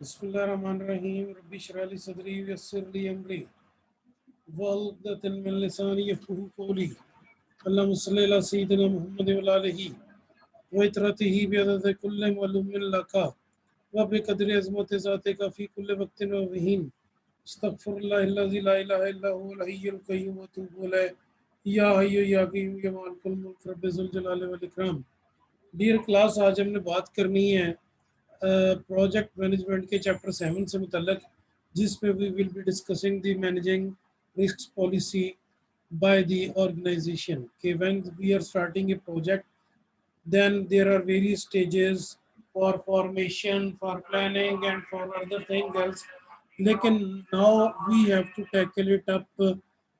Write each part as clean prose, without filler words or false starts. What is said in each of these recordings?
बिस्मिल्लाहिर्रहमानिर्रहीम रब्बि इश्रह ली सदरी वयस्सिर ली अमरी वहलुक़दतन मिन लिसानी यफ़क़हू क़ौली अल्लाहुम्मा सल्लि अला सय्यिदिना मुहम्मद व अला आलिहि व इत्रतिही बिअदद कुल्लि मअलूमिन लका व बिक़द्रि अज़मति ज़ातिका फ़ी कुल्लि वक़्तिन व हिन अस्तग़फ़िरुल्लाहल्लज़ी ला इलाहा इल्ला हुवल हय्युल क़य्यूम व अतूबु इलैह या हय्यु या क़य्यूम या मालिकुल मुल्क रब्बि ज़ुल जलाली वल इकराम। डियर क्लास, आज हमने बात करनी है प्रोजेक्ट मैनेजमेंट के चैप्टर 7 से मुतल्लक, जिसमें we will be discussing the managing risk policy by the organization. Okay, when we are starting a project, then there are various stages for formation, for planning, and for other things else. Lekin now we have to tackle it up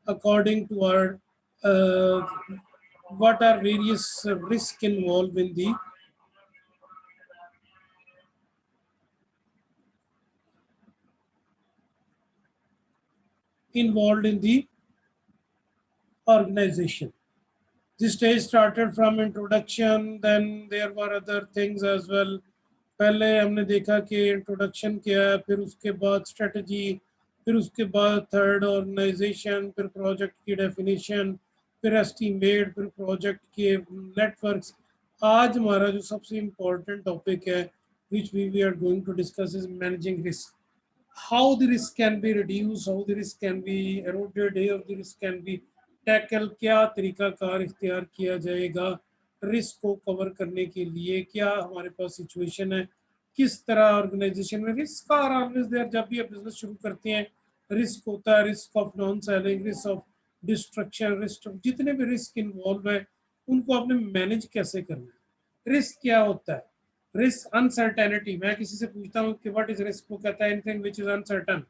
according to our uh, what are various risks involved in the organization. This stage started from introduction, then there were other things as well. पहले हमने देखा कि introduction क्या है, फिर उसके बाद strategy, फिर उसके बाद थर्ड ऑर्गेनाइजेशन, फिर प्रोजेक्ट की डेफिनेशन, फिर एस्टीमेट, फिर प्रोजेक्ट के नेटवर्क्स। आज हमारा जो सबसे इम्पोर्टेंट टॉपिक है which we are going to discuss is managing risk. How the risk can be reduced, how the risk can be eroded, how the risk can be tackle, क्या तरीका car इख्तियार किया जाएगा रिस्क को cover करने के लिए, क्या हमारे पास सिचुएशन है, किस तरह ऑर्गेनाइजेशन में रिस्क आर ऑलवेज देयर। जब भी आप बिजनेस शुरू करते हैं रिस्क होता है, risk of non selling, risk of destruction, risk जितने भी रिस्क इन्वॉल्व है उनको आपने मैनेज कैसे करना है। रिस्क क्या होता है? Risk uncertainty. मैं किसी से पूछता हूँ कि व्हाट इज रिस्क, वो कहता है एनीथिंग व्हिच इज अनसर्टन।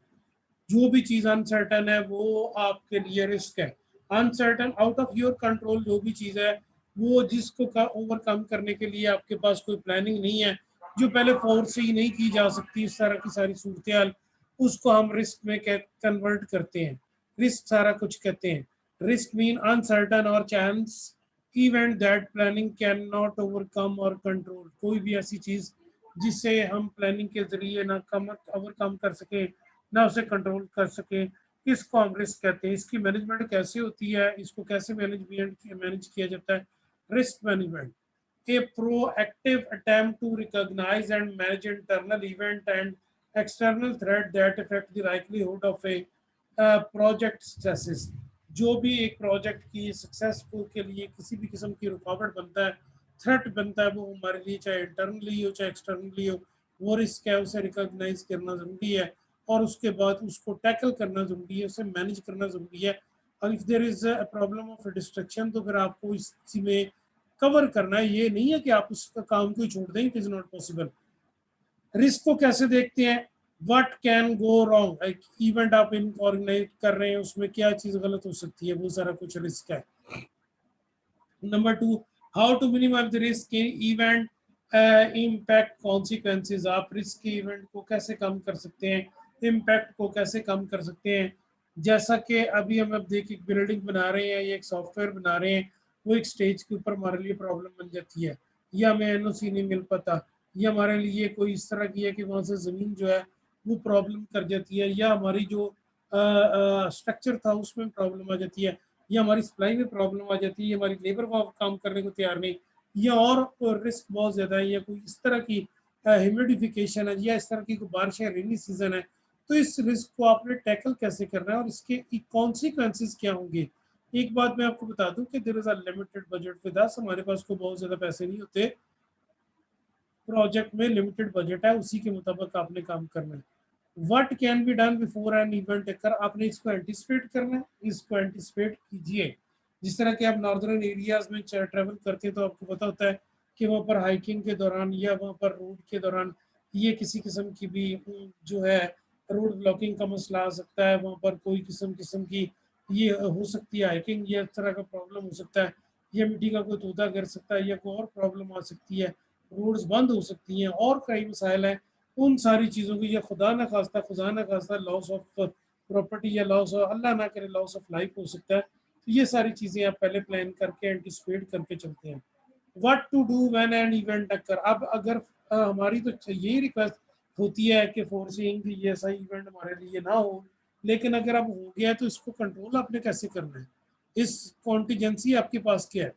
जो भी चीज अनसर्टन है वो आपके लिए रिस्क है। Uncertain, out of your control जो भी चीज है वो जिसको ओवरकम करने के लिए आपके पास कोई प्लानिंग नहीं है, जो पहले फोर्स से ही नहीं की जा सकती, इस तरह की सारी सूरत हाल, उसको हम रिस्क में कन्वर्ट करते हैं, रिस्क सारा कुछ कहते हैं। रिस्क मीन अनसर्टन और chance event that planning can not overcome और कंट्रोल। कोई भी ऐसी चीज जिसे हम प्लानिंग के जरिए ना कम ओवरकम कर सके, ना उसे कंट्रोल कर सके, इसको हम रिस्क कहते हैं। इसकी मैनेजमेंट कैसे होती है, इसको कैसे मैनेज किया जाता है? Risk management a proactive attempt to recognize and manage internal event and external threat that affect the likelihood of a project successes। जो भी एक प्रोजेक्ट की सक्सेस को के लिए किसी भी किस्म की रुकावट बनता है, थ्रेट बनता है, वो हमारे लिए चाहे इंटरनली हो चाहे एक्सटर्नली हो, वो रिस्क है, उसे रिकॉग्नाइज करना ज़रूरी है और उसके बाद उसको टैकल करना ज़रूरी है, उसे मैनेज करना ज़रूरी है। और if there is a problem of destruction, तो फिर आपको इसी में कवर करना है। ये नहीं है कि आप उस काम को ही छोड़ दें, it is not possible. Risk को कैसे देखते हैं? व्हाट कैन गो रॉन्ग, एक इवेंट आप इन ऑर्गेनाइज कर रहे हैं उसमें क्या चीज़ गलत हो सकती है, वो सारा कुछ रिस्क है। Number two, how to minimize the risk in event impact consequences. आप रिस्क के इवेंट को कैसे कम कर सकते हैं, इम्पैक्ट को कैसे कम कर सकते हैं। जैसा कि अभी हम अब देखिए बिल्डिंग बना रहे हैं या एक सॉफ्टवेयर बना रहे हैं, वो एक स्टेज के ऊपर हमारे लिए प्रॉब्लम बन जाती है, या हमें एनओसी नहीं मिल पाता, या हमारे लिए कोई इस तरह की है कि वहाँ से ज़मीन जो है वो प्रॉब्लम कर जाती है, या हमारी जो स्ट्रक्चर था उसमें प्रॉब्लम आ जाती है, या हमारी सप्लाई में प्रॉब्लम आ जाती है, या हमारी लेबर वो काम करने को तैयार नहीं, या और रिस्क बहुत ज़्यादा है, या कोई इस तरह की ह्यूमिडिफिकेशन है, या इस तरह की कोई बारिश है, रेनी सीजन है। तो इस रिस्क को आपने टैकल कैसे करना है और इसके कॉन्सिक्वेंसेज क्या होंगे। एक बात मैं आपको बता दूं कि there is a limited budget with us. हमारे पास को बहुत ज़्यादा पैसे नहीं होते, प्रोजेक्ट में लिमिटेड बजट है, उसी के मुताबिक आपने काम करना है। What can be done before N event अकर, आपने इसको एंटिसिपेट करना है, इसको एंटिसिपेट कीजिए। जिस तरह के आप नॉर्दर्न एरियाज में ट्रेवल करते हैं तो आपको पता होता है कि वहाँ पर हाइकिंग के दौरान या वहाँ पर रोड के दौरान ये किसी किस्म की भी जो है रोड ब्लॉकिंग का मसला आ सकता है, वहाँ पर कोई किस्म की ये हो सकती है हाइकिंग, ये इस तरह का प्रॉब्लम हो सकता है, या मिट्टी का कोई तोता गिर सकता है, या कोई और प्रॉब्लम आ सकती है, रोड्स बंद हो सकती हैं, और कई मसाइल हैं। उन सारी चीज़ों की, या खुदा ना खास्ता लॉस ऑफ प्रॉपर्टी, या लॉस ऑफ अल्लाह ना करे लॉस ऑफ लाइफ हो सकता है। तो ये सारी चीज़ें आप पहले प्लान करके एंटिसिपेट करके चलते हैं। What to do when an event occur, अब अगर हमारी तो यही रिक्वेस्ट होती है कि फोर्सिंग कि ये ऐसा इवेंट हमारे लिए ना हो, लेकिन अगर अब हो गया है तो इसको कंट्रोल आपने कैसे करना है, इस कॉन्टीजेंसी आपके पास क्या है।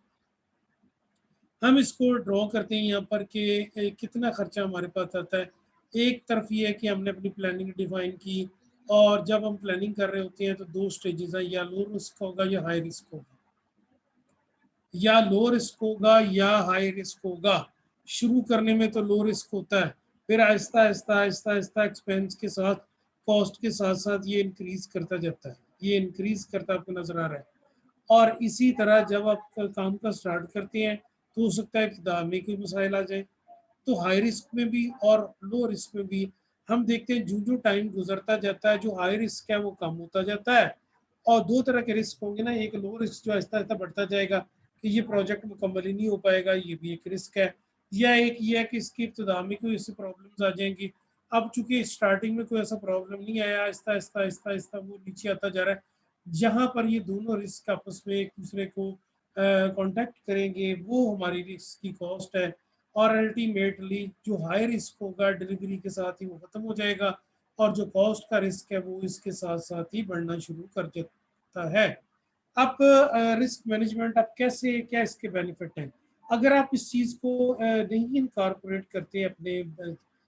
हम इसको ड्रॉ करते हैं यहाँ पर कि कितना खर्चा हमारे पास आता है। एक तरफ ये है कि हमने अपनी प्लानिंग डिफाइन की, और जब हम प्लानिंग कर रहे होते हैं तो दो स्टेजेस हैं, या लो रिस्क होगा या हाई रिस्क होगा, या लो रिस्क होगा या हाई रिस्क होगा। शुरू करने में तो लो रिस्क होता है, फिर आहिस्ता आहिस्ता आहिस्ता आहिस्ता एक्सपेंस के साथ, कॉस्ट के साथ साथ ये इंक्रीज करता जाता है, ये इंक्रीज करता आपको नजर आ रहा है। और इसी तरह जब आप काम का स्टार्ट करते हैं तो हो सकता है इब्तिदा में कोई मसाइल आ जाए। तो हाई रिस्क में भी और लो रिस्क में भी हम देखते हैं जो जो टाइम गुजरता जाता है, जो हाई रिस्क है वो कम होता जाता है। और दो तरह के रिस्क होंगे ना, एक लो रिस्क जो आहिस्ता आहिस्ता बढ़ता जाएगा कि ये प्रोजेक्ट मुकम्मल ही नहीं हो पाएगा, ये भी एक रिस्क है। या एक ये है कि इसकी इब्तिदा में कोई ऐसी प्रॉब्लम्स आ जाएंगी। अब चूंकि स्टार्टिंग में कोई ऐसा प्रॉब्लम नहीं आया, आहिस्ता आहिस्ता आहिस्ता आहिस्ता वो नीचे आता जा रहा है। जहाँ पर ये दोनों रिस्क आपस में एक दूसरे को कांटेक्ट करेंगे, वो हमारी रिस्क की कॉस्ट है। और अल्टीमेटली जो हाई रिस्क होगा डिलीवरी के साथ ही वो खत्म हो जाएगा, और जो कॉस्ट का रिस्क है वो इसके साथ साथ ही बढ़ना शुरू कर देता है। अब रिस्क मैनेजमेंट आप कैसे, क्या इसके बेनिफिट हैं। अगर आप इस चीज़ को नहीं इनकॉर्पोरेट करते अपने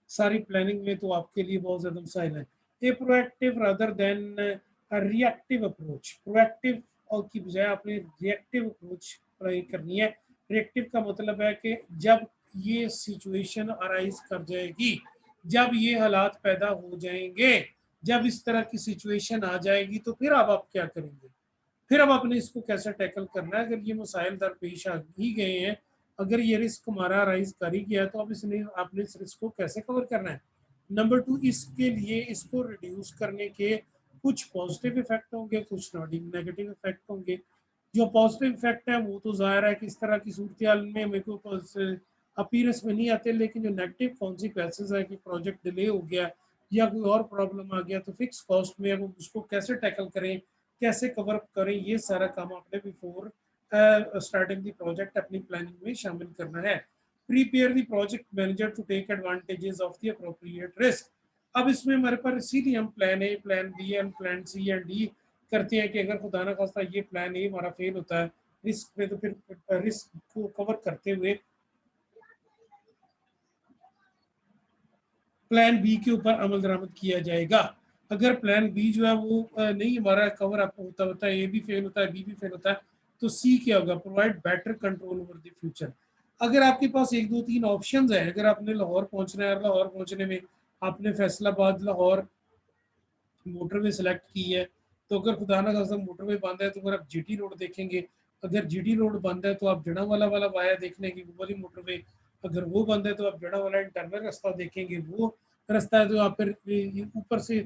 सारी प्लानिंग में, तो आपके लिए बहुत ज़्यादा मसाइल है। A proactive rather than reactive approach, proactive और की बजाय आपने रिएक्टिव अप्रोच करनी है। रिएक्टिव का मतलब है कि जब ये सिचुएशन अराइज कर जाएगी, जब ये हालात पैदा हो जाएंगे, जब इस तरह की सिचुएशन आ जाएगी, तो फिर अब आप क्या करेंगे, फिर अब आपने इसको कैसे टैकल करना है। अगर ये मसाइल दरपेश आ ही गए हैं, अगर ये रिस्क हमारा राइज कर ही गया, तो अब इसने आपने इस रिस्क को कैसे कवर करना है। नंबर टू, इसके लिए इसको रिड्यूस करने के कुछ पॉजिटिव इफेक्ट होंगे, कुछ नेगेटिव इफेक्ट होंगे। जो पॉजिटिव इफेक्ट है वो तो जाहिर है कि इस तरह की सूरत हाल में मेरे को अपीयरेंस में नहीं आते, लेकिन जो नेगेटिव कॉन्सिक्वेंसेज है कि प्रोजेक्ट डिले हो गया या कोई और प्रॉब्लम आ गया, तो फिक्स कॉस्ट में अब उसको कैसे टैकल करें, कैसे कवर अप करें, ये सारा काम आपने बिफोर स्टार्टिंग द प्रोजेक्ट अपनी प्लानिंग में शामिल करना है। Prepare the project manager to take advantages of the appropriate risk. अब इसमें हमारे पास इसीलिए हम plan A, plan B and plan C and D करते हैं कि अगर खुदा ना खास्ता ये प्लान ए हमारा फेल होता है रिस्क में, तो फिर रिस्क को कवर करते हुए प्लान बी के ऊपर अमल दरामद किया जाएगा। अगर प्लान बी जो है वो नहीं हमारा कवर अप होता होता है, ए भी फेल होता है, बी भी फेल होता है, तो सी क्या होगा, provide better control over the future. अगर आपके पास एक दो तीन ऑप्शन है, अगर आपने लाहौर पहुंचना है और लाहौर पहुंचने में आपने फैसलाबाद लाहौर मोटरवे सेलेक्ट की है, तो अगर खुदा ना खास्ता मोटरवे बंद है तो फिर आप जीटी रोड देखेंगे। अगर जीटी रोड बंद है तो आप जड़ावाला वाला वाया देख लेंगे, वो वाली मोटरवे। अगर वो बंद है तो आप जड़ावाला इंटरनल रास्ता देखेंगे, वो रास्ता है। तो आप फिर ऊपर से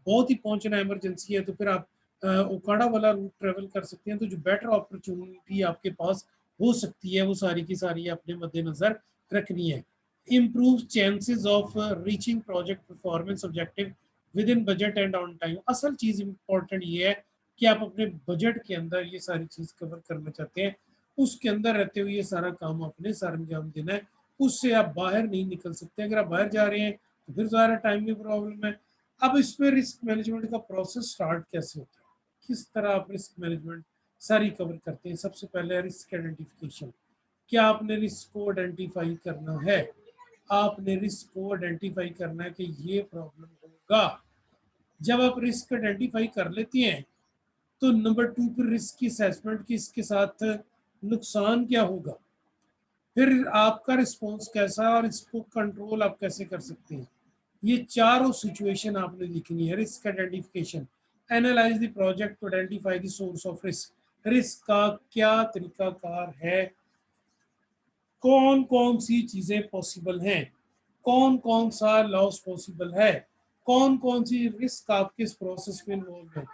बहुत ही पहुंचना इमरजेंसी है, तो फिर आप ओकाड़ा वाला रूट ट्रेवल कर सकते हैं। तो जो बेटर अपॉर्चुनिटी आपके पास हो सकती है वो सारी की सारी अपने मद्देनजर रखनी है। Improve chances of reaching project performance objective with in budget and on time. असल चीज़ इंपॉर्टेंट ये है कि आप अपने बजट के अंदर ये सारी चीज़ कवर करना चाहते हैं, उसके अंदर रहते हुए ये सारा काम आपने सर अंजाम देना है, उससे आप बाहर नहीं निकल सकते। अगर आप बाहर जा रहे हैं तो फिर ज़्यादा टाइम में प्रॉब्लम है। अब इसमें रिस्क मैनेजमेंट का प्रोसेस स्टार्ट कैसे होता है, किस तरह आप रिस्क मैनेजमेंट सारी कवर करते हैं। सबसे पहले रिस्क आइडेंटिफिकेशन। क्या आपने रिस्क को आइडेंटिफाई करना है, आपने रिस्क को आइडेंटिफाई करना है कि ये प्रॉब्लम होगा। जब आप रिस्क आइडेंटिफाई कर लेती हैं, तो नंबर टू फिर रिस्क की असेसमेंट की, इसके साथ नुकसान क्या होगा, फिर आपका रिस्पॉन्स कैसा है और इसको कंट्रोल आप कैसे कर सकते हैं। ये चारों सिचुएशन आपने लिखनी है। Risk identification, analyze the project to identify the source of risk. Risk का क्या तरीकाकार है, कौन कौन सी चीजें पॉसिबल हैं, कौन कौन सा लॉस पॉसिबल है, कौन कौन सी रिस्क आपके इस प्रोसेस में इन्वॉल्व है।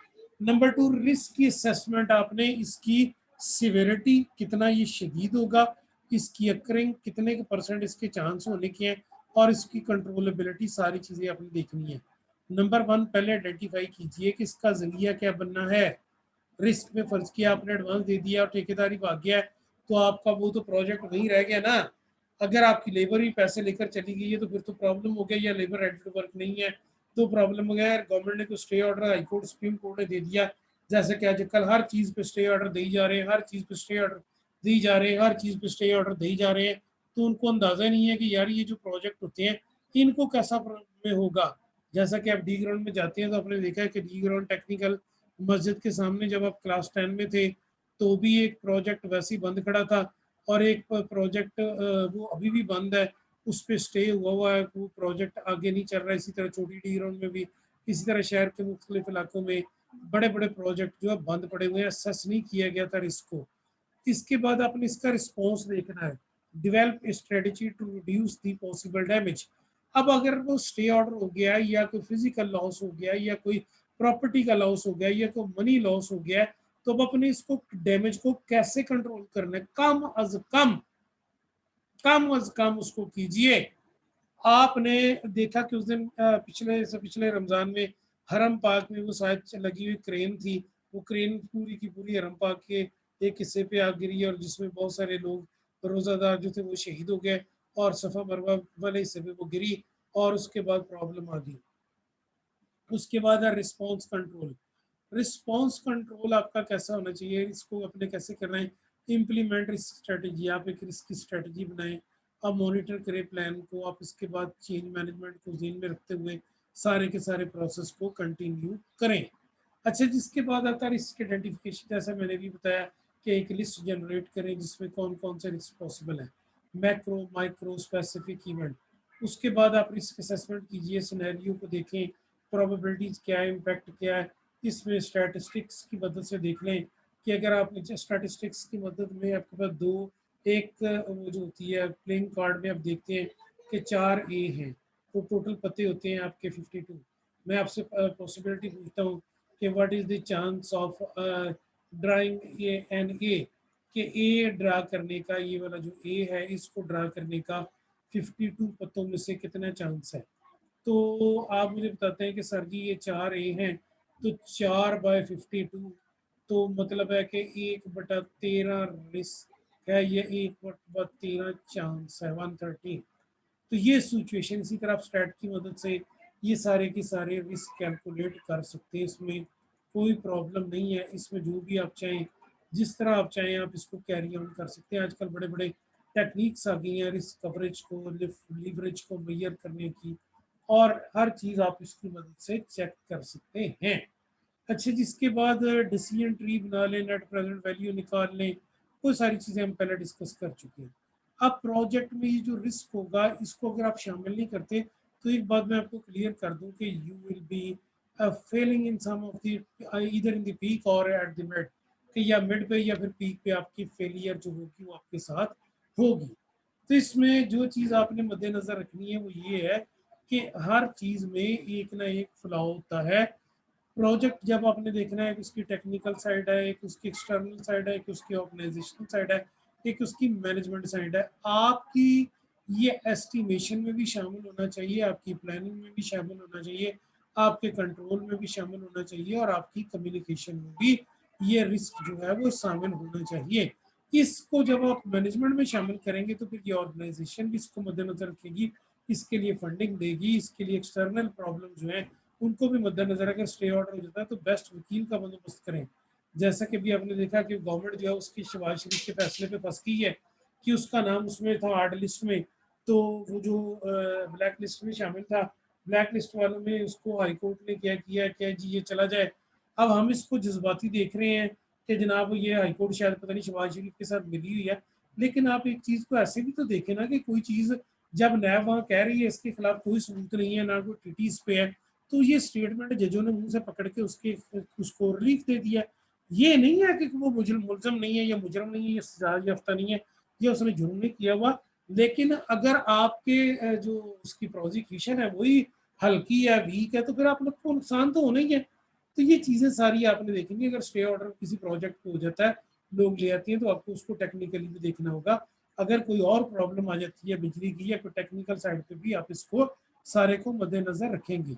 नंबर टू, रिस्क की असेसमेंट आपने, इसकी सिविरिटी कितना ये शदीद होगा, इसकी अकरिंग कितने के परसेंट इसके चांस होने के हैं, और इसकी कंट्रोलेबिलिटी, सारी चीजें आपने देखनी है। नंबर वन, पहले आइडेंटिफाई कीजिए कि इसका जरिया क्या बनना है। रिस्क में फर्ज किया आपने एडवांस दे दिया और ठेकेदारी भाग गया है, तो आपका वो तो प्रोजेक्ट वहीं रह गया ना। अगर आपकी लेबर ही पैसे लेकर चली गई है तो फिर तो प्रॉब्लम हो गया, या लेबर रेडी टू वर्क नहीं है तो प्रॉब्लम हो गया। गवर्नमेंट ने कोई stay order high court supreme court ने दे दिया, जैसे कि आजकल हर चीज़ पे स्टे ऑर्डर दी जा रहे हैं, हर चीज़ पे स्टे ऑर्डर दी जा रहे हैं, हर चीज़ पे स्टे ऑर्डर दी जा रहे हैं, तो उनको अंदाज़ा नहीं है कि यार ये जो प्रोजेक्ट होते हैं इनको कैसा में होगा। जैसा कि आप डी ग्राउंड में जाते हैं तो आपने देखा है कि डी ग्राउंड टेक्निकल मस्जिद के सामने जब आप क्लास 10 में थे तो भी एक प्रोजेक्ट वैसे ही बंद खड़ा था, और एक प्रोजेक्ट वो अभी भी बंद है, उस पर स्टे हुआ है, वो प्रोजेक्ट आगे नहीं चल रहा है। इसी तरह छोटी डी ग्राउंड में भी, इसी तरह शहर के मुख्तलिफ इलाकों में बड़े बड़े प्रोजेक्ट जो है बंद पड़े हुए हैं, असेस नहीं किया गया था रिस्क को। इसके बाद आपने इसका रिस्पॉन्स देखना है, develop strategy to reduce the possible damage. अब अगर वो स्टे ऑर्डर हो गया या कोई फिजिकल लॉस हो गया या कोई प्रॉपर्टी का लॉस हो गया या कोई मनी लॉस हो गया, तो अब अपने इसको डैमेज को कैसे कंट्रोल करना है, कम उसको कीजिए। आपने देखा कि उस दिन पिछले से पिछले रमजान में हरम पाक में वो शायद लगी हुई क्रेन थी, वो क्रेन पूरी की पूरी हरम पाक के एक हिस्से पे आग गिरी, और जिसमें बहुत सारे लोग रोजादार जो थे वो शहीद हो गए, और सफा मरवा वाले हिस्से पे वो गिरी, और उसके बाद प्रॉब्लम आ गई। उसके बाद है रिस्पॉन्स कंट्रोल। रिस्पॉन्स कंट्रोल आपका कैसा होना चाहिए, इसको अपने कैसे करना है, इम्प्लीमेंट रिस्क स्ट्रेटेजी। आप एक रिस्क की स्ट्रेटेजी बनाएं, आप मॉनिटर करें प्लान को, आप इसके बाद चेंज मैनेजमेंट को ध्यान में रखते हुए सारे के सारे प्रोसेस को कंटिन्यू करें। अच्छा, जिसके बाद आता है रिस्क आइडेंटिफिकेशन। जैसा मैंने भी बताया कि एक लिस्ट जनरेट करें जिसमें कौन कौन से रिस्क पॉसिबल है, मैक्रो माइक्रो स्पेसिफिक इवेंट। उसके बाद आप रिस्क असेसमेंट कीजिए, सिनेरियो को देखें, प्रोबेबिलिटीज क्या है, इम्पैक्ट क्या है। इसमें स्टैटिस्टिक्स की मदद से देख लें कि अगर आप स्टैटिस्टिक्स की मदद में आपके पास दो, एक वो जो होती है प्लेइंग कार्ड में आप देखते हैं कि 4 ए हैं, तो टोटल पते होते हैं आपके 52। मैं आपसे पॉसिबिलिटी पूछता हूँ कि what is the chance of drawing an A, कि ए ड्रा करने का, ये वाला जो ए है इसको ड्रा करने का 52 पत्तों में से कितना चांस है। तो आप मुझे बताते हैं कि सर जी ये 4 ए हैं, तो 4/52, तो मतलब है कि 1/13 रिस्क है, ये 1/13 चांस है, 1/13। तो ये सिचुएशन, इसी तरह आप स्टैट की मदद से ये सारे के सारे रिस्क कैलकुलेट कर सकते हैं। इसमें कोई प्रॉब्लम नहीं है, इसमें जो भी आप चाहें, जिस तरह आप चाहें आप इसको कैरी ऑन कर सकते हैं। आजकल बड़े बड़े टेक्निक्स आ गई हैं रिस्क कवरेज को, लीवरेज को मेजर करने की, और हर चीज़ आप इसकी मदद से चेक कर सकते हैं। अच्छा, जिसके बाद डिसीजन ट्री बना लें, नेट प्रेजेंट वैल्यू निकाल लें, वो सारी चीज़ें हम पहले डिस्कस कर चुके हैं। अब प्रोजेक्ट में ये जो रिस्क होगा इसको अगर आप शामिल नहीं करते, तो एक बात मैं आपको क्लियर कर दूं कि you will be failing in some of the, इधर इन द पीक और एट द मिड, कि या मिड पे या फिर पीक पे आपकी फेलियर जो होगी वो आपके साथ होगी। तो इसमें जो चीज़ आपने मद्देनज़र रखनी है वो ये है कि हर चीज़ में एक ना एक फ्लॉ होता है। प्रोजेक्ट जब आपने देखना है कि उसकी टेक्निकल साइड है, एक उसकी एक्सटर्नल साइड है, एक उसकी ऑर्गेनाइजेशनल साइड है, एक उसकी मैनेजमेंट साइड है। आपकी ये एस्टिमेशन में भी शामिल होना चाहिए, आपकी प्लानिंग में भी शामिल होना चाहिए, आपके कंट्रोल में भी शामिल होना चाहिए, और आपकी कम्युनिकेशन में भी ये रिस्क जो है वो शामिल होना चाहिए। इसको जब आप मैनेजमेंट में शामिल करेंगे तो फिर ये ऑर्गेनाइजेशन भी इसको मद्देनजर रखेगी, इसके लिए फंडिंग देगी, इसके लिए एक्सटर्नल प्रॉब्लम जो है उनको भी मद्देनजर, अगर स्टे ऑर्डर हो जाता है तो बेस्ट वकील का बंदोबस्त करें। जैसा कि भी आपने देखा कि गवर्नमेंट जो है उसकी शहबाज शरीफ के फैसले पे फंस गई है कि उसका नाम उसमें था हार्ड लिस्ट में, तो वो जो ब्लैक लिस्ट में शामिल था, ब्लैक लिस्ट वालों में उसको हाई कोर्ट ने क्या किया क्या जी ये चला जाए। अब हम इसको जज्बाती देख रहे हैं कि जनाब ये हाई कोर्ट शायद पता नहीं शहबाज शरीफ के साथ मिली हुई है, लेकिन आप एक चीज़ को ऐसे भी तो देखें ना कि कोई चीज़ जब नैब वहाँ कह रही है इसके खिलाफ कोई सबूत नहीं है, ना कोई टीटी इस पे है, तो ये स्टेटमेंट जजों ने मुंह से पकड़ के उसको रिलीफ दे दिया। ये नहीं है कि वो मुलजम नहीं है या मुजरम नहीं है या सजा याफ्ता नहीं है या उसने जुर्म नहीं किया हुआ, लेकिन अगर आपके जो उसकी प्रोसिक्यूशन है वही हल्की या वीक है तो फिर आप लोग को नुकसान तो होना ही है। तो ये चीज़ें सारी आपने देखेंगे, अगर स्टे ऑर्डर किसी प्रोजेक्ट पे हो जाता है, लोग ले आते हैं, तो आपको उसको टेक्निकली भी देखना होगा। अगर कोई और प्रॉब्लम आ जाती है बिजली की या कोई टेक्निकल साइड पे भी आप इसको सारे को मद्देनजर रखेंगे।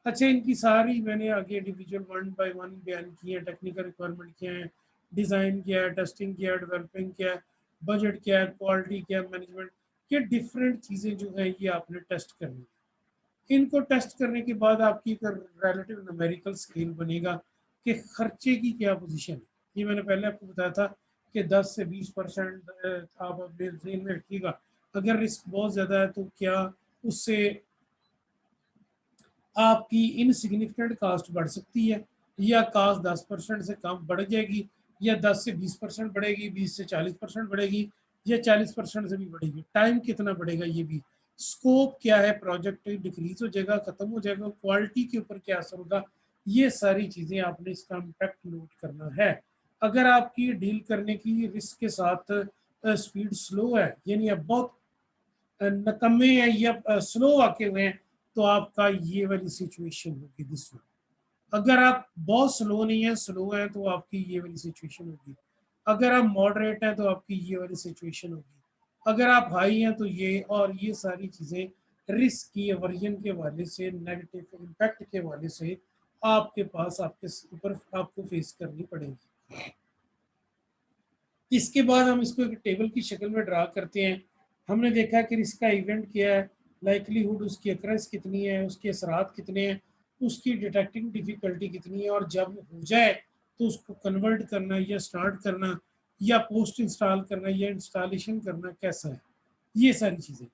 अच्छा, इनकी सारी मैंने आगे इंडिविजुअल 1 by 1 बयान किए हैं, टेक्निकल रिक्वायरमेंट क्या है, डिज़ाइन क्या है, टेस्टिंग क्या है, डेवलपिंग क्या है, बजट क्या है, क्वालिटी क्या है, मैनेजमेंट। ये डिफरेंट चीज़ें जो है ये आपने टेस्ट करनी है। इनको टेस्ट करने के बाद आपकी एक रिलेटिव न्यूमेरिकल स्केल बनेगा कि खर्चे की क्या पोजीशन है। ये मैंने पहले आपको बताया था कि 10 से 20% आप अपने जेन में रखिएगा। अगर रिस्क बहुत ज़्यादा है तो क्या उससे आपकी इनसिग्निफिकेंट कास्ट बढ़ सकती है, या कास्ट 10% से कम बढ़ जाएगी, या 10 से 20% बढ़ेगी, 20 से 40% बढ़ेगी, या 40% से भी बढ़ेगी। टाइम कितना बढ़ेगा ये भी, स्कोप क्या है, प्रोजेक्ट डिक्रीज हो जाएगा, खत्म हो जाएगा, क्वालिटी के ऊपर क्या असर होगा, ये सारी चीज़ें आपने इसका इम्पैक्ट नोट करना है। अगर आपकी डील करने की रिस्क के साथ स्पीड स्लो है, यानी अब बहुत नकम्मे हैं या स्लो आके हुए हैं, तो आपका ये वाली सिचुएशन होगी दिस वन। अगर आप बहुत स्लो नहीं है, स्लो है, तो आपकी ये वाली सिचुएशन होगी। अगर आप मॉडरेट हैं तो आपकी ये वाली सिचुएशन होगी। अगर आप हाई हैं तो ये, और ये सारी चीज़ें रिस्क की एवर्जन के हवाले से, नेगेटिव इम्पैक्ट के हवाले से आपके पास आपके ऊपर आपको फेस करनी पड़ेगी। इसके बाद हम इसको एक टेबल की शक्ल में ड्रा करते हैं। हमने देखा कि रिस्क का इवेंट क्या है, लाइकलीहुड उसकी अक्ररेंस कितनी है, उसके असरात कितने हैं, उसकी डिटेक्टिंग डिफ़िकल्टी कितनी है, और जब हो जाए तो उसको कन्वर्ट करना या स्टार्ट करना या पोस्ट इंस्टॉल करना या इंस्टॉलेशन करना कैसा है, ये सारी चीज़ें।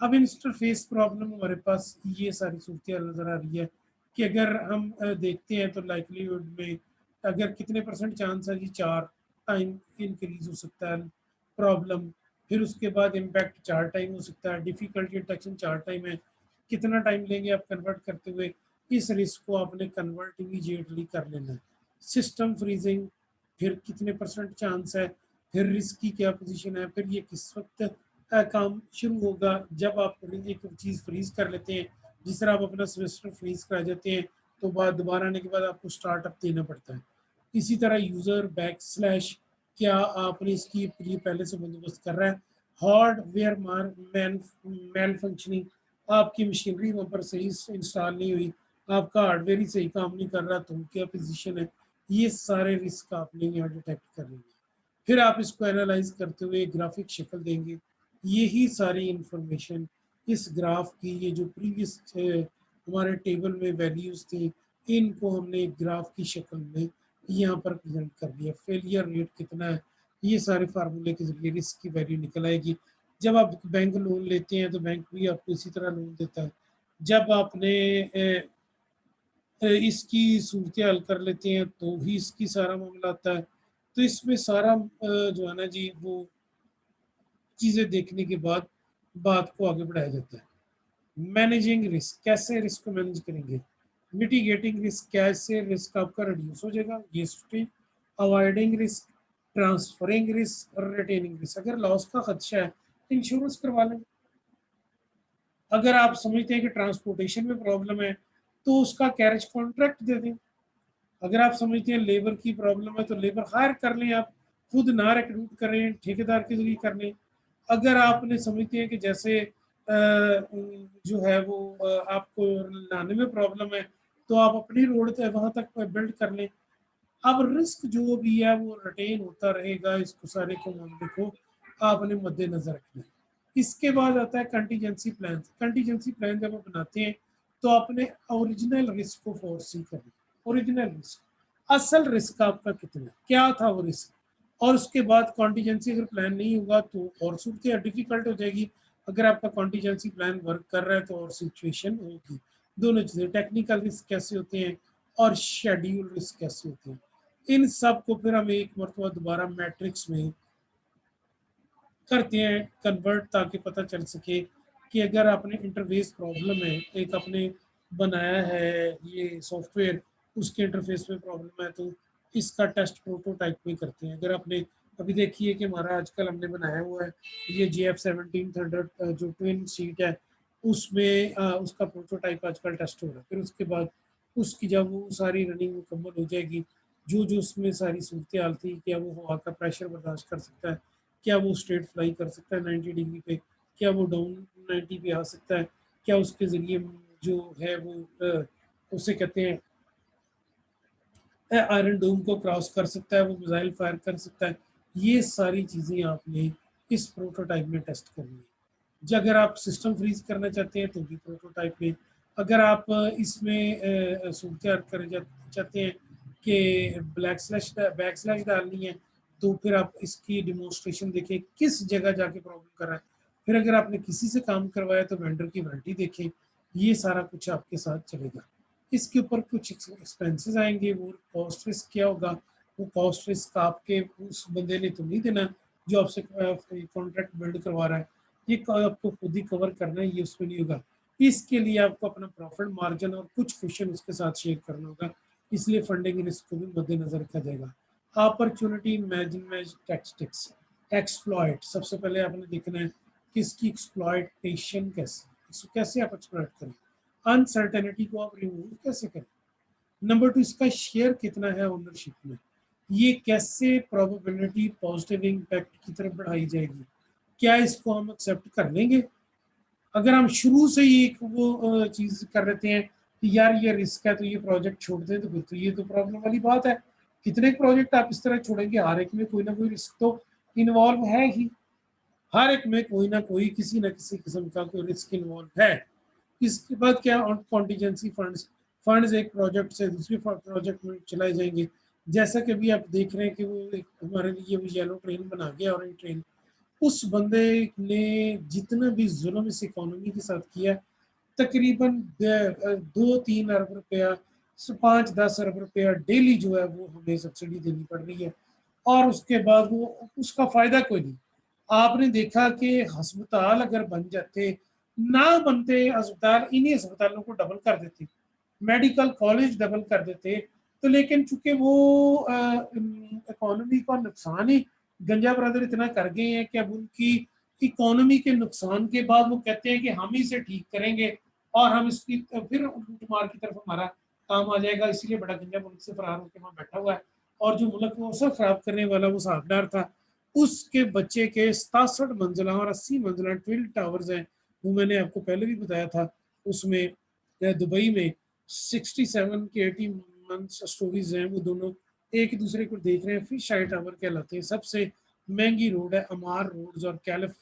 अब इंटरफेस प्रॉब्लम हमारे पास ये सारी सूरत नज़र आ रही है कि अगर हम देखते हैं तो लाइकलीहुड में अगर कितने परसेंट चांस है जी, 4 टाइम इंक्रीज हो सकता है प्रॉब्लम। फिर उसके बाद इम्पैक्ट 4 टाइम हो सकता है, डिफ़िकल्टी डिटेक्शन 4 टाइम है। कितना टाइम लेंगे आप कन्वर्ट करते हुए, इस रिस्क को आपने कन्वर्ट इमीडिएटली कर लेना है। सिस्टम फ्रीजिंग, फिर कितने परसेंट चांस है, फिर रिस्क की क्या पोजीशन है, फिर ये किस वक्त काम शुरू होगा। जब आप एक चीज़ फ्रीज कर लेते हैं, जिस तरह आप अपना सेमेस्टर फ्रीज करा जाते हैं, तो बाद दोबारा आने के बाद आपको स्टार्टअप देना पड़ता है। इसी तरह यूज़र बैक स्लैश, क्या आपने इसकी ये पहले से बंदोबस्त कर रहा है। हार्डवेयर मैन फंक्शनिंग, आपकी मशीनरी वहाँ पर सही इंस्टॉल नहीं हुई, आपका हार्डवेयर ही सही काम नहीं कर रहा, तो क्या पोजीशन है। ये सारे रिस्क आपने यहाँ डिटेक्ट कर लेंगे। फिर आप इसको एनालाइज करते हुए ग्राफिक शक्ल देंगे। यही सारी इंफॉर्मेशन इस ग्राफ की, ये जो प्रीवियस हमारे टेबल में वैल्यूज थी, इनको हमने एक ग्राफ की शक्ल में यहाँ पर प्रेजेंट कर दिया। फेलियर रेट कितना है, ये सारे फार्मूले के जरिए रिस्क की वैल्यू निकल आएगी। जब आप बैंक लोन लेते हैं तो बैंक भी आपको इसी तरह लोन देता है। जब आपने इसकी सूरत हल कर लेते हैं तो ही इसकी सारा मामला आता है। तो इसमें सारा जो है ना जी, वो चीज़ें देखने के बाद बात को आगे बढ़ाया जाता है। मैनेजिंग रिस्क, कैसे रिस्क को मैनेज करेंगे। मिटिगेटिंग रिस्क, कैसे रिस्क आपका रिड्यूस हो जाएगा, ये stage. Avoiding risk, transferring risk और रिटेनिंग रिस्क। अगर लॉस का खदशा है इंश्योरेंस करवा लें। अगर आप समझते हैं कि ट्रांसपोर्टेशन में प्रॉब्लम है तो उसका कैरेज कॉन्ट्रैक्ट दे दें। अगर आप समझते हैं लेबर की प्रॉब्लम है तो लेबर हायर कर लें, आप खुद ना रिक्रूट करें, ठेकेदार के जरिए कर लें। अगर आपने समझते हैं कि जैसे जो है वो आपको लाने में प्रॉब्लम है, तो आप अपनी रोड तक वहाँ तक बिल्ड कर लें। अब रिस्क जो भी है वो रिटेन होता रहेगा, इसको सारे को मामले को आपने मद्देनजर रखना है। इसके बाद आता है कंटीजेंसी प्लान। कंटीजेंसी प्लान जब आप बनाते हैं तो आपने ओरिजिनल रिस्क को फोरसी करना। ओरिजिनल रिस्क, असल रिस्क आपका कितना है, क्या था वो रिस्क, और उसके बाद कॉन्टीजेंसी अगर प्लान नहीं होगा तो और सूरत डिफिकल्ट हो जाएगी। अगर आपका कॉन्टीजेंसी प्लान वर्क कर रहा है तो और सिचुएशन होगी। दोनों चीज़ें, टेक्निकल रिस्क कैसे होते हैं और शेड्यूल रिस्क कैसे होते हैं, इन सब को फिर हम एक मरतबा दोबारा मैट्रिक्स में करते हैं कन्वर्ट, ताकि पता चल सके कि अगर आपने इंटरफेस प्रॉब्लम है, एक आपने बनाया है ये सॉफ्टवेयर, उसके इंटरफेस में प्रॉब्लम है, तो इसका टेस्ट प्रोटोटाइप में करते हैं। अगर आपने अभी देखिए कि हमारा आजकल हमने बनाया हुआ है ये GF17 थंडर जो ट्विन सीट है, उसमें उसका प्रोटोटाइप आजकल टेस्ट हो रहा है। फिर उसके बाद उसकी जब वो सारी रनिंग मुकम्मल हो जाएगी, जो जो उसमें सारी सूरत हाल थी, क्या वो हवा का प्रेशर बर्दाश्त कर सकता है, क्या वो स्ट्रेट फ्लाई कर सकता है 90 डिग्री पे, क्या वो डाउन 90 पे आ सकता है, क्या उसके ज़रिए जो है वो उसे कहते हैं आयरन डोम को क्रॉस कर सकता है, वो मिसाइल फायर कर सकता है। ये सारी चीज़ें आपने इस प्रोटोटाइप में टेस्ट करनी है। अगर आप सिस्टम फ्रीज करना चाहते हैं तो भी प्रोटोटाइप में, अगर आप इसमें सूरत चाहते हैं कि बैक स्लैश डालनी है तो फिर आप इसकी डिमोन्स्ट्रेशन देखें किस जगह जाके प्रॉब्लम कर रहा है। फिर अगर आपने किसी से काम करवाया तो वेंडर की वारंटी देखें। ये सारा कुछ आपके साथ चलेगा। इसके ऊपर कुछ एक्सपेंसेस आएंगे, वो कॉस्ट रिस्क क्या होगा, वो कॉस्ट रिस्क आपके उस बंदे ने तो नहीं देना जो आपसे कॉन्ट्रैक्ट बिल्ड करवा रहा है, ये आपको खुद ही कवर करना है, ये उसमें नहीं होगा। इसके लिए आपको अपना प्रॉफिट मार्जिन और कुछ क्वेश्चन उसके साथ शेयर करना होगा, इसलिए फंडिंग रिस्क को भी मद्देनजर रखा जाएगा। अपॉर्चुनिटी मैनेजमेंट टैक्टिक्स, एक्सप्लॉइट, सबसे पहले आपने देखना है कि इसकी एक्सप्लॉइटेशन कैसे, इसको कैसे आप एक्सप्लॉइट करें, अनसर्टेनिटी को आप रिमूव कैसे करें। नंबर 2, इसका शेयर कितना है ओनरशिप में, ये कैसे प्रोबेबिलिटी पॉजिटिव इम्पैक्ट की तरफ बढ़ाई जाएगी, क्या इसको हम एक्सेप्ट कर लेंगे। अगर हम शुरू से ही एक वो चीज कर लेते हैं कि यार ये रिस्क है तो ये प्रोजेक्ट छोड़ दें, तो फिर तो ये तो प्रॉब्लम वाली बात है। कितने प्रोजेक्ट आप इस तरह छोड़ेंगे, हर एक में कोई ना कोई रिस्क तो इन्वॉल्व है ही, हर एक में कोई ना कोई किसी न किसी किस्म का कोई रिस्क इन्वॉल्व है। इसके बाद क्या, कॉन्टीजेंसी फंड्स, फंड्स एक प्रोजेक्ट से दूसरे प्रोजेक्ट में चलाए जाएंगे। जैसा कि अभी आप देख रहे हैं कि वो हमारे लिए वो येलो ट्रेन बना गया, ऑरेंज ट्रेन, उस बंदे ने जितना भी जुल्म इस इकोनॉमी के साथ किया, तकरीबन 2-3 अरब रुपया, 5-10 अरब रुपया डेली जो है वो हमें सब्सिडी देनी पड़ रही है, और उसके बाद वो उसका फायदा कोई नहीं। आपने देखा कि अस्पताल अगर बन जाते, ना बनते अस्पताल, इन्हीं अस्पतालों को डबल कर देते, मेडिकल कॉलेज डबल कर देते, तो लेकिन चूंकि वो इकोनॉमी का नुकसान ही गंजा ब्रदर इतना कर गए हैं कि अब उनकी इकोनॉमी के नुकसान के बाद वो कहते हैं कि हम ही इसे ठीक करेंगे और हम इसकी फिर लूटमार की तरफ हमारा काम आ जाएगा, इसीलिए बड़ा गंजा मुल्क से फरार होकर वहां बैठा हुआ है। और जो मुल्क वो सब खराब करने वाला वो साहबदार था, उसके बच्चे के 67 मंजिला और 80 मंजिला ट्विल टावर्स हैं, वो मैंने आपको पहले भी बताया था। उसमें दुबई में 67 के 80 मंथ स्टोरीज हैं, वो दोनों एक दूसरे को देख रहे हैं। फिश आई टावर कहलाते हैं, सबसे महंगी रोड है, अमार रोड्स और कैलिफ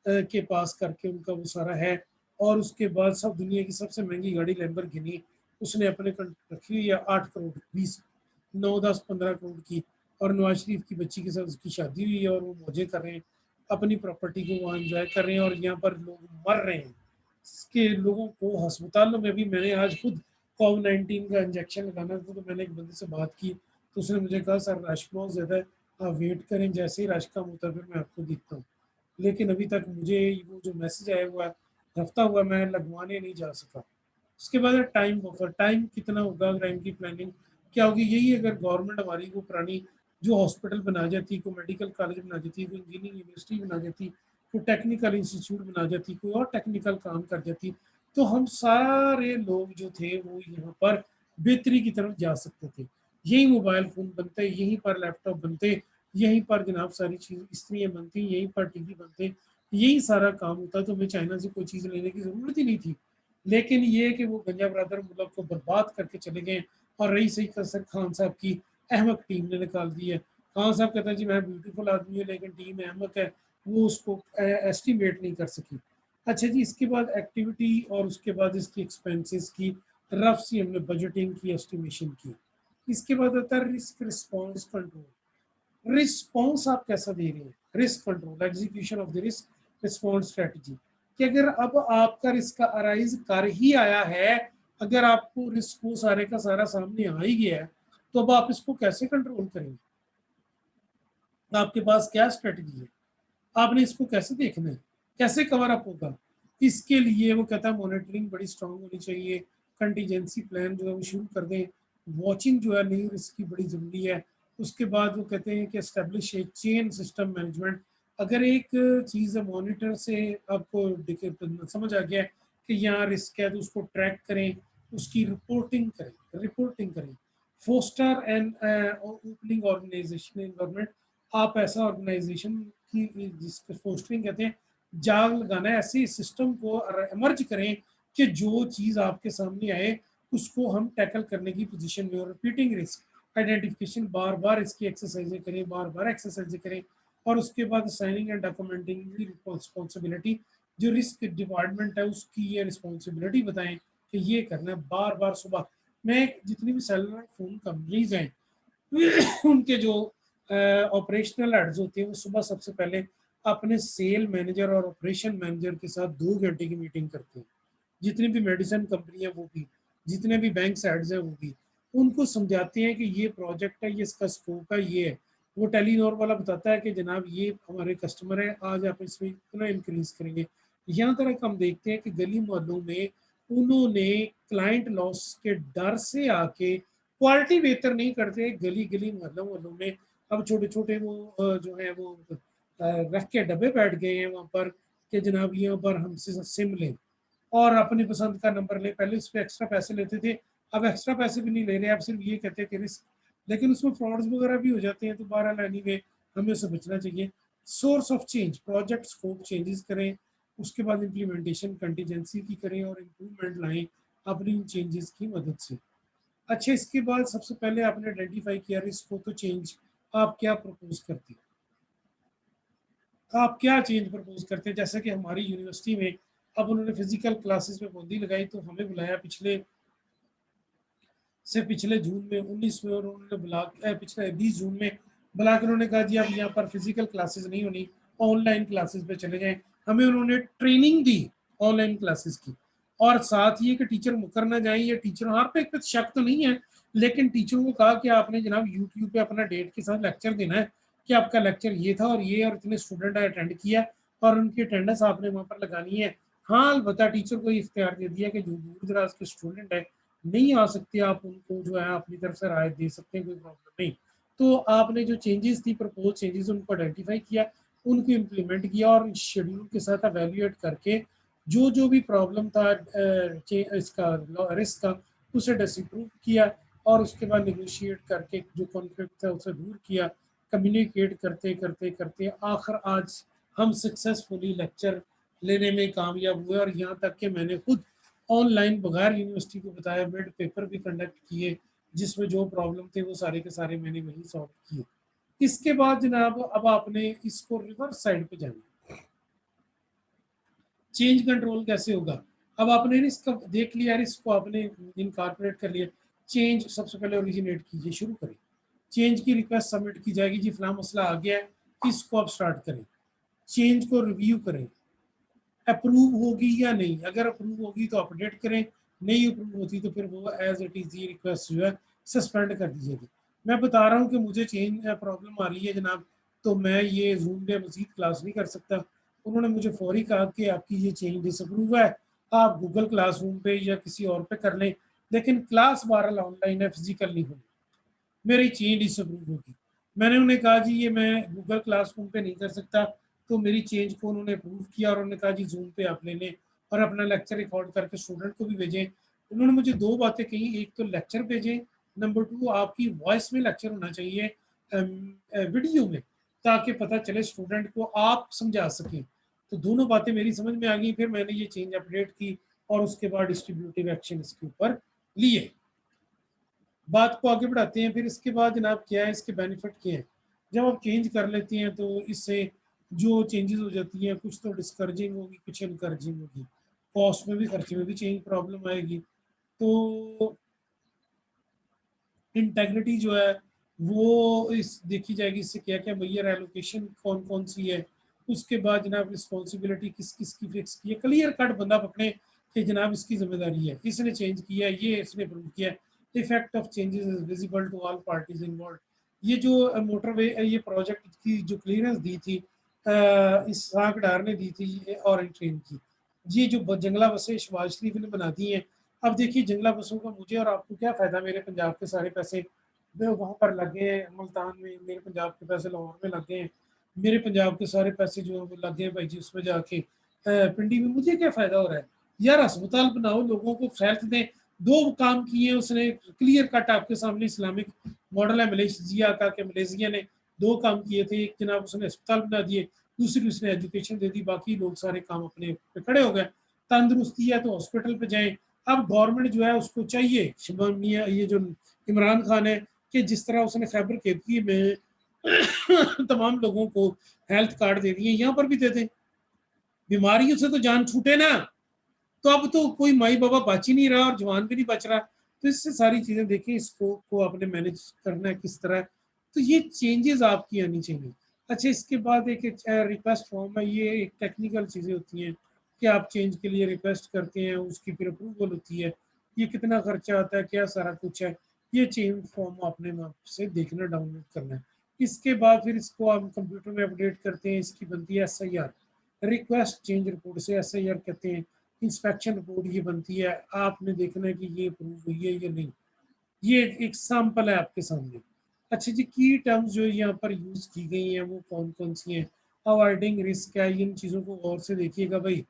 के पास करके उनका वो सारा है। और उसके बाद सब दुनिया की सबसे महंगी गाड़ी लैम्बोर्गिनी उसने अपने रखी हुई है, 8 करोड़ 20 9 10 15 करोड़ की। और नवाज शरीफ की बच्ची के साथ उसकी शादी हुई है और वो मौजे कर रहे हैं, अपनी प्रॉपर्टी को वहाँ एंजॉय कर रहे हैं, और यहाँ पर लोग मर रहे हैं। इसके लोगों को अस्पतालों में भी, मैंने आज खुद कोविड-19 का इंजेक्शन लगाना था तो मैंने एक बंदे से बात की, तो उसने मुझे कहा सर रश बहुत ज़्यादा है, आप वेट करें, जैसे ही रश कम होता है फिर मैं आपको दिखता हूँ। लेकिन अभी तक मुझे वो जो मैसेज आया हुआ है, हफ्ता हुआ मैं लगवाने नहीं जा सका। उसके बाद टाइम बफर, टाइम कितना होगा, टाइम की प्लानिंग क्या होगी, यही अगर गवर्नमेंट हमारी वो पुरानी जो हॉस्पिटल बना जाती, कोई मेडिकल कॉलेज बना जाती, कोई इंजीनियरिंग यूनिवर्सिटी बना जाती, कोई टेक्निकल इंस्टीट्यूट बना जाती, कोई और टेक्निकल काम कर जाती, तो हम सारे लोग जो थे वो यहाँ पर बेहतरी की तरफ जा सकते थे। यही मोबाइल फ़ोन बनते, यहीं पर लैपटॉप बनते, यहीं पर जनाब सारी चीज़ स्त्रियाँ बनती, यहीं पर टीवी बनते, यही सारा काम होता, तो हमें चाइना से कोई चीज़ लेने की ज़रूरत ही नहीं थी। लेकिन ये कि वो गंजा ब्रदर मुल्क को बर्बाद करके चले गए, और रही सही कसर खान साहब की अहमक टीम ने निकाल दी है। खान साहब कहता है जी मैं ब्यूटीफुल आदमी हूँ लेकिन टीम अहमक है, वो उसको एस्टिमेट नहीं कर सकी। अच्छा जी, इसके बाद एक्टिविटी और उसके बाद इसकी एक्सपेंसेस की रफ सी हमने बजटिंग की, एस्टिमेशन की। इसके बाद आता है रिस्क रिस्पॉन्स कंट्रोल। रिस्पॉन्स आप कैसा दे रहे हैं, risk control, execution of the risk response strategy, कि अगर अब आपका रिस्क का अराइज कर ही आया है, अगर आपको रिस्क को सारे का सारा सामने आ ही गया है, तो अब आप इसको कैसे कंट्रोल करेंगे, आपके पास क्या स्ट्रेटजी है, आपने इसको कैसे देखना है, कैसे कवर अप होगा। इसके लिए वो कहता है मॉनिटरिंग बड़ी स्ट्रांग होनी चाहिए, कंटीजेंसी प्लान जो है वो शुरू कर दें, वॉचिंग जो है नहीं रिस्क की बड़ी ज़रूरी है। उसके बाद वो कहते हैं कि एस्टेब्लिश ए चेन सिस्टम मैनेजमेंट। अगर एक चीज़ मॉनिटर से आपको समझ आ गया कि यहाँ रिस्क है तो उसको ट्रैक करें, उसकी रिपोर्टिंग करें। Foster and opening organization environment, आप ऐसा ऑर्गेनाइजेशन की जिसको फोस्टरिंग कहते हैं, जाग लगाना है, ऐसे सिस्टम को एमर्ज करें कि जो चीज़ आपके सामने आए उसको हम टैकल करने की पोजीशन में, और रिपीटिंग रिस्क आइडेंटिफिकेशन, बार बार इसकी एक्सरसाइजें करें, बार बार एक्सरसाइजें करें। और उसके बाद साइनिंग एंड डॉक्यूमेंटिंग की रिस्पॉन्सिबिलिटी, जो रिस्क डिपार्टमेंट है उसकी ये रिस्पॉन्सिबिलिटी बताएं कि ये करना है। बार बार सुबह मैं जितनी भी सेलुलर फ़ोन कंपनीज हैं उनके जो ऑपरेशनल हेड्स होते हैं वो सुबह सबसे पहले अपने सेल मैनेजर और ऑपरेशन मैनेजर के साथ 2 घंटे की मीटिंग करते हैं। जितनी भी मेडिसिन कंपनियां वो भी, जितने भी बैंक हेड्स हैं वो भी, उनको समझाते हैं कि ये प्रोजेक्ट है, ये इसका स्कोप है, ये है। वो टेलीनॉर वाला बताता है कि जनाब ये हमारे कस्टमर है, आज आप इसमें इतना इंक्रीज करेंगे। यहाँ तक हम देखते हैं कि गली मोहल्लों में उन्होंने क्लाइंट लॉस के डर से आके क्वालिटी बेहतर नहीं करते, गली गली मोहल्लों मोहल्लों में अब छोटे छोटे वो जो है वो रख के डब्बे बैठ गए हैं वहाँ पर कि जनाब यहाँ पर हमसे सिम लें और अपनी पसंद का नंबर लें। पहले उस पर एक्स्ट्रा पैसे लेते थे, अब एक्स्ट्रा पैसे भी नहीं ले रहे, अब सिर्फ ये कहते हैं कि रिस्क, लेकिन उसमें फ्रॉड्स वगैरह भी हो जाते हैं। तो बहरहाल एनीवे हमें उससे बचना चाहिए। Source of change, project scope changes करें, उसके बाद इम्प्लीमेंटेशन कंटीजेंसी की करें और इम्प्रूवमेंट लाएं अपनी इन चेंजेस की मदद से। अच्छा, इसके बाद सबसे पहले आपने आइडेंटिफाई किया रिस्क को, तो चेंज आप क्या प्रपोज करते हैं? आप क्या चेंज प्रपोज करते हैं? जैसे कि हमारी यूनिवर्सिटी में अब उन्होंने फिजिकल क्लासेस में पाबंदी लगाई, तो हमें बुलाया पिछले जून में 19 में, और उन्होंने बुला पिछले 20 जून में बुला कर उन्होंने कहा जी अब यहाँ पर फिजिकल क्लासेस नहीं होनी, ऑनलाइन क्लासेस पे चले जाएं। हमें उन्होंने ट्रेनिंग दी ऑनलाइन क्लासेस की, और साथ ये कि टीचर मुकर ना जाए, या टीचर हर पे कुछ शक तो नहीं है, लेकिन टीचरों को कहा कि आपने जनाब यूट्यूब पे अपना डेट के साथ लेक्चर देना है कि आपका लेक्चर ये था और ये, और इतने स्टूडेंट अटेंड किया, और उनकी अटेंडेंस आपने वहाँ पर लगानी है। हाँ, अलबत्ता टीचर को इख्तियार दे दिया कि जो दूर दराज के स्टूडेंट है नहीं आ सकते, आप उनको जो है अपनी तरफ से राय दे सकते हैं, कोई प्रॉब्लम नहीं। तो आपने जो चेंजेस थी, प्रपोज चेंजेस, उनको आइडेंटिफाई किया, उनको इम्प्लीमेंट किया, और शेड्यूल के साथ एवेल्यूएट करके जो जो भी प्रॉब्लम था इसका रिस्क का, उसे डिसअप्रूव किया, और उसके बाद निगोशिएट करके जो कॉन्फ्लिक्ट था उसे दूर किया। कम्युनिकेट करते करते करते आखिर आज हम सक्सेसफुली लेक्चर लेने में कामयाब हुए, और यहाँ तक कि मैंने खुद ऑनलाइन बगैर यूनिवर्सिटी को बताया बेड पेपर भी कंडक्ट किए, जिसमें जो प्रॉब्लम थे वो सारे के सारे मैंने वही सॉल्व किए। इसके बाद जनाब अब आपने इसको रिवर्स साइड पे जाना, चेंज कंट्रोल कैसे होगा? अब आपने रिस्क देख लिया, रिस्क को आपने इनकॉर्पोरेट कर लिया, चेंज सबसे पहले ओरिजिनेट कीजिए, शुरू करें। चेंज की रिक्वेस्ट सबमिट की जाएगी, जी फला मसला आ गया है, इसको आप स्टार्ट करें। चेंज को रिव्यू करें, अप्रूव होगी या नहीं, अगर अप्रूव होगी तो अपडेट करें, नहीं अप्रूव होती तो फिर वो एज इट इज ये रिक्वेस्ट जो है सस्पेंड कर दीजिएगी। मैं बता रहा हूँ कि मुझे चेंज प्रॉब्लम आ रही है जनाब, तो मैं ये जूम पे मजीद क्लास नहीं कर सकता। उन्होंने मुझे फौरी कहा कि आपकी ये चेंज डिसअप्रूव है, आप गूगल क्लासरूम पे या किसी और पे कर लें, लेकिन क्लास बहरहाल ऑनलाइन है, फिजिकल नहीं होगी, मेरी चेंज डिसअप्रूव होगी। मैंने उन्हें कहा जी ये मैं गूगल क्लासरूम पे नहीं कर सकता, तो मेरी चेंज को उन्होंने अप्रूव किया, और उन्होंने कहा जी जूम पे आप ले लें और अपना लेक्चर रिकॉर्ड करके स्टूडेंट को भी भेजें। उन्होंने मुझे 2 बातें कही, एक तो लेक्चर भेजें, नंबर 2 आपकी वॉइस में लेक्चर होना चाहिए वीडियो में, ताकि पता चले स्टूडेंट को, आप समझा सकें। तो दोनों बातें मेरी समझ में आ गई, फिर मैंने ये चेंज अपडेट की, और उसके बाद डिस्ट्रीब्यूटिव एक्शन इसके ऊपर लिए। बात को आगे बढ़ाते हैं, फिर इसके बाद जनाब क्या है, इसके बेनिफिट क्या है? जब आप चेंज कर लेते हैं तो इससे जो चेंजेस हो जाती हैं, कुछ तो डिस्करेजिंग होगी, कुछ इनकरेजिंग होगी, कॉस्ट में भी, खर्चे में भी चेंज प्रॉब्लम आएगी। तो इंटेग्रिटी जो है वो इस देखी जाएगी, इससे क्या क्या मैयर एलोकेशन कौन कौन सी है, उसके बाद जनाब रिस्पॉन्सिबिलिटी किस किस की फिक्स की है, क्लियर कट बंदा पकड़े कि जनाब इसकी जिम्मेदारी है, इसने चेंज किया, ये इसने प्रूव किया। Effect of changes is visible to all parties involve. ये जो मोटरवे ये प्रोजेक्ट की जो क्लियरेंस दी थी इस सागडार ने दी थी ऑरेंज ट्रेन की, ये जो जंगला बसें शहबाज शरीफ ने बना दी हैं। अब देखिए जंगला बसों का मुझे और आपको क्या फ़ायदा, मेरे पंजाब के सारे पैसे वहाँ पर लग गए हैं मुल्तान में, मेरे पंजाब के पैसे लाहौर में लग गए हैं, मेरे पंजाब के सारे पैसे जो है वो लग गए हैं भाई जी उसमें जाके पिंडी में, मुझे क्या फ़ायदा हो रहा है? यार अस्पताल बनाओ, लोगों को हेल्थ दें। 2 काम किए उसने क्लियर कट आपके सामने, इस्लामिक मॉडल है मलेशिया का, कि मलेशिया ने 2 काम किए थे, एक जनाब उसने अस्पताल बना दिए, दूसरी उसने एजुकेशन दे दी, बाकी लोग सारे काम अपने पे खड़े हो गए। तंदुरुस्ती है तो हॉस्पिटल पे जाएं। अब गवर्नमेंट जो है उसको चाहिए, ये जो इमरान खान है, कि जिस तरह उसने खैबर केपी में तमाम लोगों को हेल्थ कार्ड दे दिए, यहाँ पर भी दे दें। बीमारियों से तो जान छूटे ना, तो अब तो कोई माई बाबा बच ही नहीं रहा और जवान भी नहीं बच रहा। तो इससे सारी चीजें देखें, इसको को आपने मैनेज करना है किस तरह, तो ये चेंजेस आपकी आनी चाहिए। अच्छा, इसके बाद एक रिक्वेस्ट फॉर्म है, ये एक टेक्निकल चीजें होती हैं कि आप चेंज के लिए रिक्वेस्ट करते हैं, उसकी फिर अप्रूवल होती है, ये कितना खर्चा आता है, क्या सारा कुछ है, ये चेंज फॉर्म आपने वहाँ से देखना, डाउनलोड करना है। इसके बाद फिर इसको आप कंप्यूटर में अपडेट करते हैं, इसकी बनती है SIR, रिक्वेस्ट चेंज रिपोर्ट से SIR कहते हैं। इंस्पेक्शन रिपोर्ट ये बनती है, आपने देखना है कि ये अप्रूव हुई है या नहीं। ये एक एग्जाम्पल है आपके सामने। अच्छा जी, की टर्म्स जो यहाँ पर यूज की गई हैं वो कौन कौन सी हैं? अवॉइडिंग रिस्क है, इन चीज़ों को गौर से देखिएगा भाई,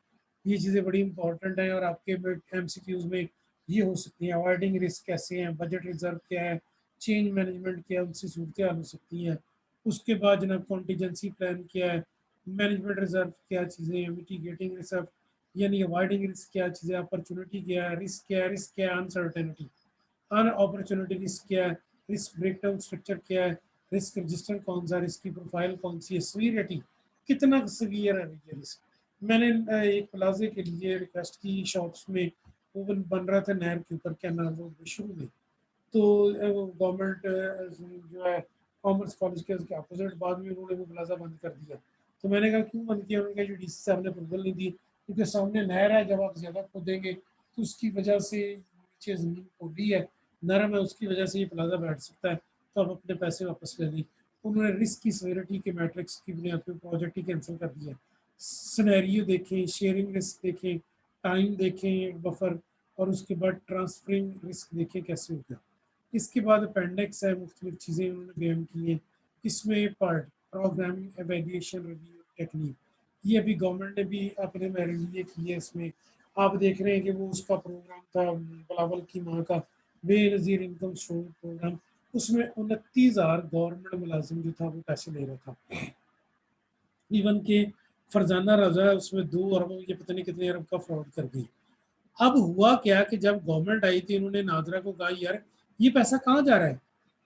ये चीज़ें बड़ी इंपॉर्टेंट हैं और आपके MCQs में ये हो सकती हैं। अवॉइडिंग रिस्क कैसे हैं, बजट रिजर्व क्या है, चेंज मैनेजमेंट क्या है, उनसे सूरत हाल हो सकती हैं। उसके बाद जनाब कॉन्टीजेंसी प्लान क्या है, मैनेजमेंट रिजर्व क्या चीज़ें हैं, मिटिगेटिंग रिस्क यानी अवॉइडिंग रिस्क क्या चीज़ें, अपॉर्चुनिटी क्या है, रिस्क क्या है, रिस्क क्या है, अनसर्टेनिटी, अन अपॉर्चुनिटी रिस्क क्या है, रिस्क ब्रेकडाउन स्ट्रक्चर क्या है, रिस्क रजिस्टर कौन सा, रिस्क की प्रोफाइल कौन सी है, सीवियरिटी कितना सीवियर है ये रिस्क। मैंने एक प्लाजे के लिए रिक्वेस्ट की शॉप्स में, वो बन रहा था नहर के ऊपर कैनाल रोड में शुरू में, तो गवर्नमेंट जो है कॉमर्स कॉलेज के उसके अपोजिट, बाद में उन्होंने वो प्लाजा बंद कर दिया। तो मैंने कहा क्यों बंद किया? उन्होंने कहा जो DC साहब ने अप्रूवल नहीं दी, क्योंकि सामने नहर है, जब आप ज़्यादा खोदेंगे तो उसकी वजह से नीचे ज़मीन पोली है, नरम है, उसकी वजह से ये प्लाजा बैठ सकता है, तो आप अपने पैसे वापस ले लें। उन्होंने रिस्क की सीवियरिटी के मैट्रिक्स की बुनियाद पर प्रोजेक्ट ही कैंसिल कर दिया। सिनेरियो देखें, शेयरिंग रिस्क देखें, टाइम देखें बफर, और उसके बाद ट्रांसफरिंग रिस्क देखें कैसे होगा। इसके बाद अपेंडिक्स है, मुख्तलिफ चीज़ें उन्होंने बयान की हैं। इसमें part programming evaluation review technique, ये अभी गवर्नमेंट ने भी अपने मेरे लिए की है। इसमें आप देख रहे हैं कि वो उसका प्रोग्राम था बिलावल की माँ का बेनज़ीर इनकम स्टोर प्रोग्राम, उसमें 29,000 गवर्नमेंट मुलाजिम जो था वो पैसे ले रहा था। इवन के फरजाना रजा उसमें 2 अरब ये पता नहीं कितने अरब का फ्रॉड कर गई। अब हुआ क्या कि जब गवर्नमेंट आई थी, उन्होंने नादरा को कहा यार ये पैसा कहाँ जा रहा है,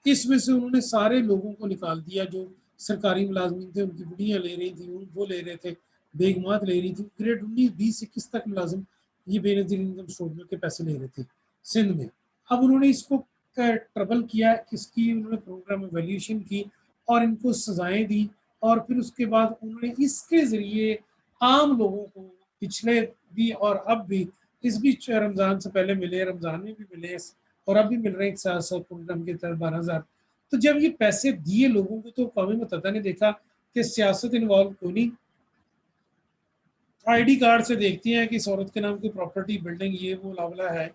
इस वजह से उन्होंने सारे लोगों को निकाल दिया जो सरकारी मुलाजमीन थे, उनकी बुढ़ियाँ ले रही थी, वो ले रहे थे, बेगमात ले रही थी, ग्रेड 19, 20, 21 तक मुलाजिम ये बेनजीर इनकम स्टोर के पैसे ले रहे थे सिंध में। अब उन्होंने इसको ट्रबल किया, इसकी उन्होंने प्रोग्राम वैल्यूएशन की और इनको सजाएं दी, और फिर उसके बाद उन्होंने इसके जरिए आम लोगों को पिछले भी और अब भी, इस बीच रमज़ान से पहले मिले, रमज़ान में भी मिले और अब भी मिल रहे हैं 700 प्रोग्राम के तहत 12,000। तो जब ये पैसे दिए लोगों को तो कौमी मतदा ने देखा कि सियासत इन्वॉल्व कोई नहीं, ID कार्ड से देखती हैं कि इस औरत के नाम की प्रॉपर्टी बिल्डिंग ये वो लावला है,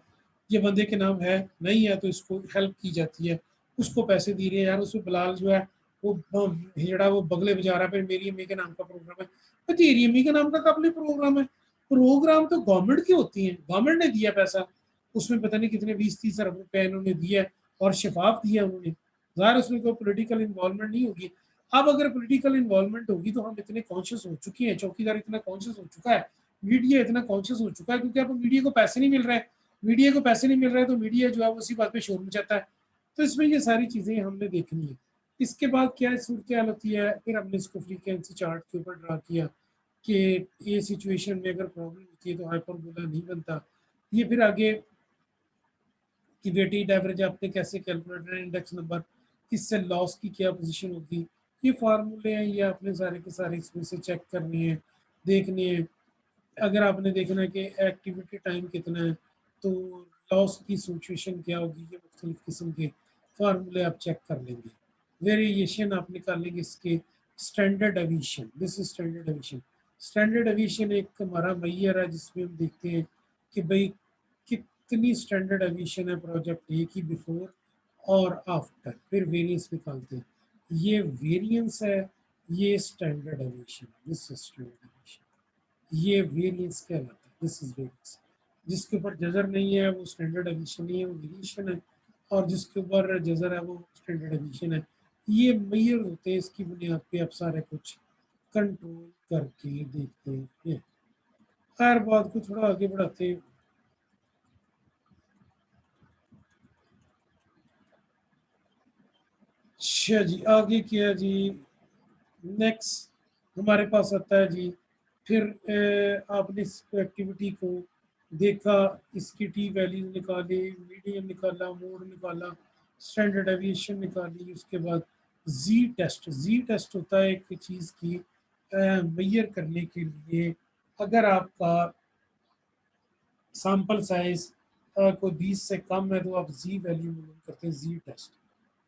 ये बंदे के नाम है नहीं है, तो इसको हेल्प की जाती है, उसको पैसे दी रहे हैं। यार उसमें बिलाल जो है वो हिजड़ा वो बगले बजा रहा है, फिर मेरी अम्मी के नाम का प्रोग्राम है, तो तेरी अम्मी के नाम का कब नहीं प्रोग्राम है? प्रोग्राम तो गवर्नमेंट की होती है, गवर्नमेंट ने दिया पैसा, उसमें पता नहीं कितने 20-30 अरब रुपए इन्होंने दिया और शफाफ दिया उन्होंने, ज़ाहिर उसमें कोई पोलिटिकल इन्वॉल्वमेंट नहीं होगी। अब अगर पॉलिटिकल इन्वॉल्वमेंट होगी तो हम इतने कॉन्शियस हो चुके हैं, चौकीदार इतना कॉन्शियस हो चुका है, मीडिया इतना कॉन्शियस हो चुका है, क्योंकि अब मीडिया को पैसे नहीं मिल रहे हैं, मीडिया को पैसे नहीं मिल रहे हैं तो मीडिया जो है उसी बात पे शोर मचाता है। तो इसमें ये सारी चीज़ें हमने देखनी है। इसके बाद क्या सूरत हाल होती है, फिर हमने इसको फ्रीक्वेंसी चार्ट के ऊपर ड्रा किया कि ये सिचुएशन में अगर प्रॉब्लम होती है तो हाइपरबोला नहीं बनता। ये फिर आगे कि वेटेड एवरेज आपने कैसे कैलकुलेट है, इंडेक्स नंबर, इससे लॉस की क्या पोजीशन होगी, ये फार्मूले हैं, ये आपने सारे के सारे इसमें से चेक करने हैं, देखने हैं। अगर आपने देखना है कि एक्टिविटी टाइम कितना है तो लॉस की सिचुएशन क्या होगी, ये मुख्तलिफ किस्म के फार्मूले आप चेक कर लेंगे। वेरिएशन आप निकालेंगे इसके, standard aviation, this is standard aviation. Standard aviation एक हमारा मैयर है जिसमें हम देखते हैं कि भाई कितनी स्टैंडर्ड एविएशन है प्रोजेक्ट ए की बिफोर और आफ्टर, फिर वेरिएंस निकालते हैं। ये वेरिएंस है, ये standard aviation, this is standard aviation, ये वेरिएंस कहलाता है, दिस इज वेरिएंस। जिसके ऊपर जजर नहीं है वो स्टैंडर्ड एविएशन नहीं है, वो वेरिएशन है, और जिसके ऊपर जजर है वो स्टैंडर्ड एविएशन है। ये मेजर होते हैं, इसकी बुनियाद पे आप सारे कुछ कंट्रोल करके देखते हैं। खैर बात को थोड़ा आगे बढ़ाते हैं। अच्छा जी, आगे क्या जी, नेक्स्ट हमारे पास आता है जी फिर आपने इस एक्टिविटी को देखा, इसकी टी वैल्यू निकाली, मीडियन निकाला, मोड निकाला, स्टैंडर्ड एविएशन निकाली। उसके बाद जी टेस्ट होता है एक चीज़ की मेजर करने के लिए। अगर आपका सैंपल साइज कोई 20 से कम है तो आप जी वैल्यू मालूम करते हैं,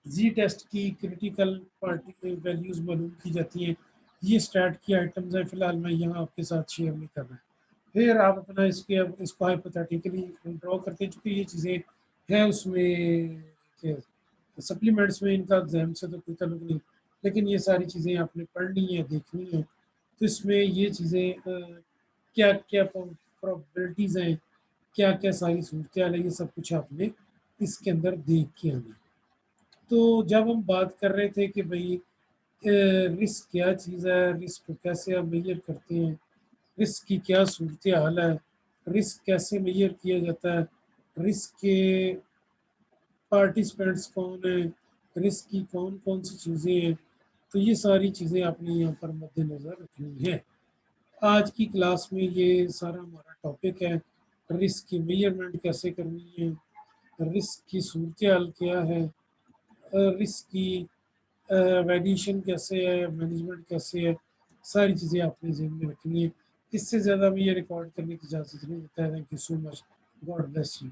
जी टेस्ट की क्रिटिकल पार्टी वैल्यूज़ मालूम की जाती हैं। ये स्टैट की आइटम्स हैं, फिलहाल मैं यहाँ आपके साथ शेयर नहीं कर रहा। फिर आप अपना इसको हाइपोथेटिकली ड्रॉ करते हैं, चूँकि ये चीज़ें हैं उसमें सप्लीमेंट्स में, इनका एग्जाम से तो कोई ताल्लुक नहीं, लेकिन ये सारी चीज़ें आपने पढ़नी है, देखनी है। तो इसमें ये चीज़ें क्या क्या प्रोबेबिलिटीज़ हैं, क्या क्या सारी सूरत है, ये सब कुछ आपने इसके अंदर देख के आना है। तो जब हम बात कर रहे थे कि भाई रिस्क क्या चीज़ है, रिस्क को कैसे आप मेजर करते हैं, रिस्क की क्या सूरत हाल है, रिस्क कैसे मेजर किया जाता है, रिस्क के पार्टिसिपेंट्स कौन है, रिस्क की कौन कौन सी चीज़ें हैं, तो ये सारी चीज़ें आपने यहाँ पर मद्देनज़र रखनी है। आज की क्लास में ये सारा हमारा टॉपिक है, रिस्क की मेजरमेंट कैसे करनी है, रिस्क की सूरत हाल क्या है, रिस्क की वैल्यूएशन कैसे है, मैनेजमेंट कैसे है, सारी चीज़ें आपने ज़हन में रखनी है। इससे ज़्यादा मैं ये रिकॉर्ड करने की इजाज़त नहीं देता है। Thank you so much, God bless you.